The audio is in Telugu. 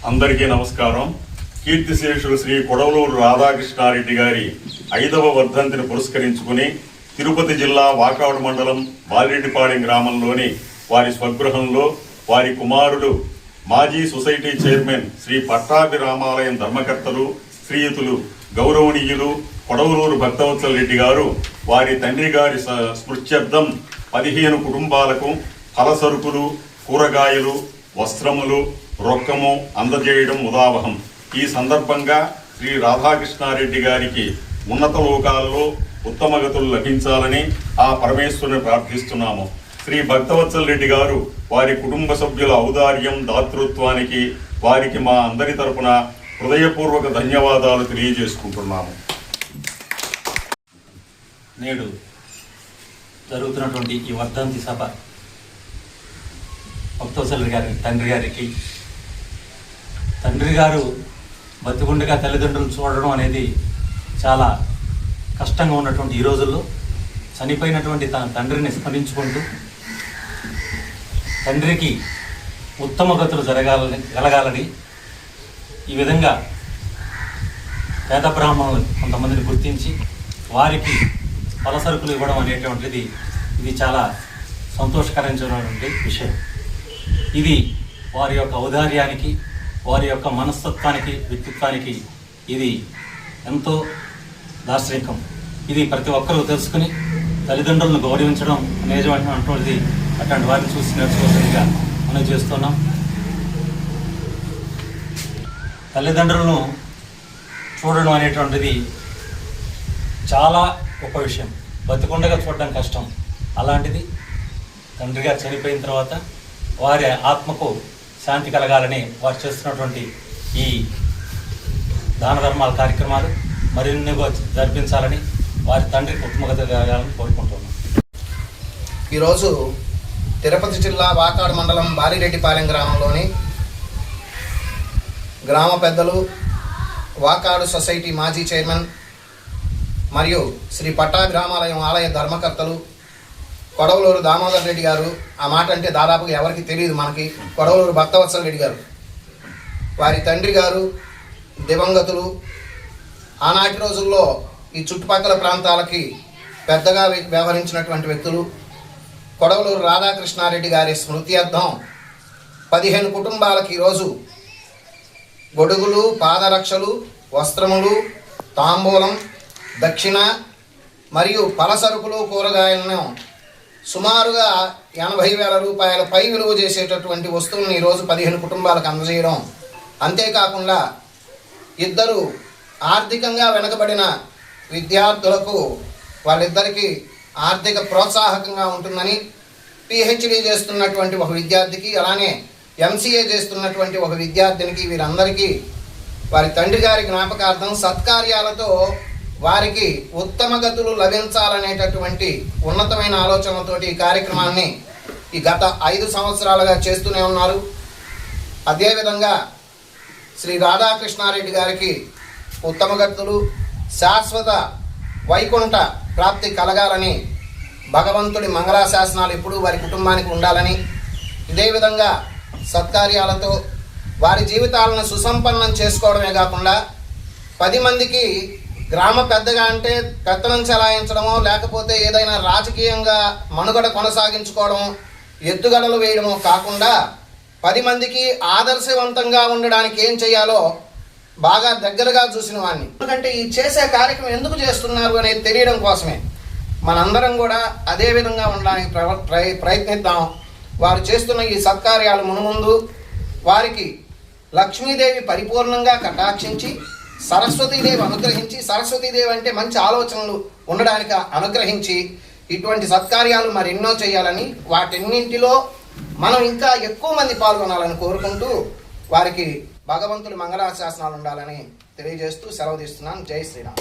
అందరికీ నమస్కారం. కీర్తిశేషులు శ్రీ కొడవలూరు రాధాకృష్ణారెడ్డి గారి 5వ వర్ధంతిని పురస్కరించుకుని తిరుపతి జిల్లా వాకాడు మండలం బాలిరెడ్డిపాళెం గ్రామంలోని వారి స్వగృహంలో వారి కుమారుడు మాజీ సొసైటీ చైర్మన్ శ్రీ పట్టాభి రామాలయం ధర్మకర్తలు శ్రీయుతులు గౌరవనీయులు కొడవలూరు భక్తవత్సల రెడ్డి గారు వారి తండ్రి గారి స్మృత్యర్థం 15 కుటుంబాలకు ఫలసరుకులు, కూరగాయలు, వస్త్రములు, రొక్కము అందజేయడం ఉదావహం. ఈ సందర్భంగా శ్రీ రాధాకృష్ణారెడ్డి గారికి ఉన్నత లోకాలలో ఉత్తమగతులు లభించాలని ఆ పరమేశ్వరుని ప్రార్థిస్తున్నాము. శ్రీ భక్తవత్సల రెడ్డి గారు వారి కుటుంబ సభ్యుల ఔదార్యం, దాతృత్వానికి వారికి మా అందరి తరపున హృదయపూర్వక ధన్యవాదాలు తెలియజేసుకుంటున్నాము. నేడు జరుగుతున్నటువంటి ఈ వర్ధంతి సభ భక్తవత్సల గారి తండ్రి గారు బతికుండగా తల్లిదండ్రులను చూడడం అనేది చాలా కష్టంగా ఉన్నటువంటి ఈ రోజుల్లో చనిపోయినటువంటి తన తండ్రిని స్మరించుకుంటూ తండ్రికి ఉత్తమ గతులు జరగాలని ఈ విధంగా పేద బ్రాహ్మణులు కొంతమందిని గుర్తించి వారికి ఫలసరుకులు ఇవ్వడం అనేటువంటిది ఇది చాలా సంతోషకరమైనటువంటి విషయం. ఇది వారి యొక్క ఔదార్యానికి, వారి యొక్క మనస్తత్వానికి, వ్యక్తిత్వానికి ఇది ఎంతో దార్శనికం. ఇది ప్రతి ఒక్కరూ తెలుసుకుని తల్లిదండ్రులను గౌరవించడం అనేటువంటిది అట్లాంటి వారిని చూసి నేర్చుకోవడానికి మనం చేస్తున్నాం. తల్లిదండ్రులను చూడడం అనేటువంటిది చాలా గొప్ప విషయం. బతికుండగా చూడడం కష్టం. అలాంటిది తండ్రి గారు చనిపోయిన తర్వాత వారి ఆత్మకు శాంతి కలగాలని వారు చేస్తున్నటువంటి ఈ దాన ధర్మాల కార్యక్రమాలు మరిన్ని జరిపించాలని వారి తండ్రికి ఉత్తమగత కలగాలని కోరుకుంటున్నాం. ఈరోజు తిరుపతి జిల్లా వాకాడు మండలం బాలిరెడ్డిపాలెం గ్రామంలోని గ్రామ పెద్దలు, వాకాడు సొసైటీ మాజీ చైర్మన్ మరియు శ్రీ పట్టాభి రామాలయం ఆలయ ధర్మకర్తలు కొడవలూరు దామోదర్ రెడ్డి గారు, ఆ మాట అంటే దాదాపుగా ఎవరికి తెలియదు మనకి, కొడవలూరు భక్తవత్సల రెడ్డి గారు, వారి తండ్రి గారు దివంగతులు. ఆనాటి రోజుల్లో ఈ చుట్టుపక్కల ప్రాంతాలకి పెద్దగా వ్యవహరించినటువంటి వ్యక్తులు. కొడవలూరు రాధాకృష్ణారెడ్డి గారి స్మృత్యర్థం 15 కుటుంబాలకి ఈరోజు గొడుగులు, పాదరక్షలు, వస్త్రములు, తాంబూలం, దక్షిణ మరియు ఫలసరుకులు, కూరగాయలను సుమారుగా 80,000 రూపాయల పై విలువ చేసేటటువంటి వస్తువులను ఈరోజు 15 కుటుంబాలకు అందజేయడం. అంతేకాకుండా 2 ఆర్థికంగా వెనుకబడిన విద్యార్థులకు వాళ్ళిద్దరికీ ఆర్థిక ప్రోత్సాహకంగా ఉంటుందని పిహెచ్డి చేస్తున్నటువంటి ఒక విద్యార్థికి, అలానే ఎంసీఏ చేస్తున్నటువంటి ఒక విద్యార్థినికి, వీరందరికీ వారి తండ్రి గారి జ్ఞాపకార్థం సత్కార్యాలతో వారికి ఉత్తమ గతులు లభించాలనేటటువంటి ఉన్నతమైన ఆలోచనలతోటి ఈ కార్యక్రమాన్ని ఈ గత 5 సంవత్సరాలుగా చేస్తూనే ఉన్నారు. అదేవిధంగా శ్రీ రాధాకృష్ణారెడ్డి గారికి ఉత్తమ గతులు, శాశ్వత వైకుంఠ ప్రాప్తి కలగాలని, భగవంతుడి మంగళాశాసనాలు ఎప్పుడూ వారి కుటుంబానికి ఉండాలని, ఇదే విధంగా సత్కార్యాలతో వారి జీవితాలను సుసంపన్నం చేసుకోవడమే కాకుండా 10 మందికి గ్రామ పెద్దగా అంటే పెత్తనం చెలాయించడమో, లేకపోతే ఏదైనా రాజకీయంగా మనుగడ కొనసాగించుకోవడం, ఎత్తుగడలు వేయడమో కాకుండా 10 మందికి ఆదర్శవంతంగా ఉండడానికి ఏం చేయాలో బాగా దగ్గరగా చూసిన వాడిని. ఎందుకంటే ఈ చేసే కార్యక్రమం ఎందుకు చేస్తున్నారు అనేది తెలియడం కోసమే. మనందరం కూడా అదే విధంగా ఉండడానికి ప్రయత్నిద్దాం. వారు చేస్తున్న ఈ సత్కార్యాలు మునుముందు వారికి లక్ష్మీదేవి పరిపూర్ణంగా కటాక్షించి, సరస్వతీదేవి అనుగ్రహించి, సరస్వతీదేవి అంటే మంచి ఆలోచనలు ఉండడానికి అనుగ్రహించి ఇటువంటి సత్కార్యాలు మరెన్నో చేయాలని, వాటన్నింటిలో మనం ఇంకా ఎక్కువ మంది పాల్గొనాలని కోరుకుంటూ వారికి భగవంతుడి మంగళాశాసనాలు ఉండాలని తెలియజేస్తూ సెలవు తీస్తున్నాను. జై శ్రీరామ్.